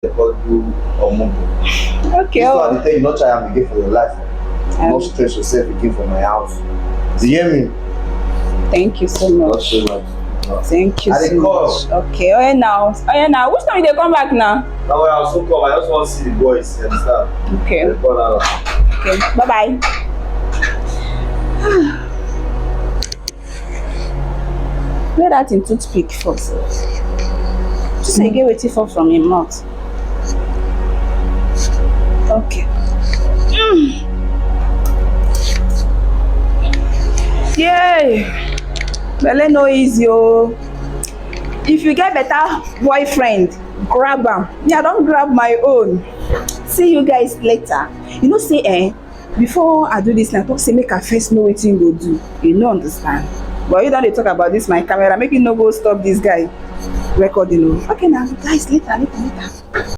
they call you Omugo. Okay. This Oh, one, they tell you not try am again for your life. Not stress yourself again for my house. Do you hear me? thank you so Not much. so much. No. Thank you I dey so call. much. Okay. Oh, yeah, now. Oh, yeah, now. Which time you dey come back now? Now when I also come, I just want to see the boys. You understand? Okay. I dey call now. Okay. Bye bye. Where that in toothpick first? Just say get wetin fall from him mouth. Okay. Yay! Belle no easy o. If you get better boyfriend, grab am. Me, I don grab my own. See you guys later. You know say before I do this na talk say make I first know wetin go do. You no understand. But you don dey talk about this my camera, make you no go stop this guy recording o. Okay na guys, later.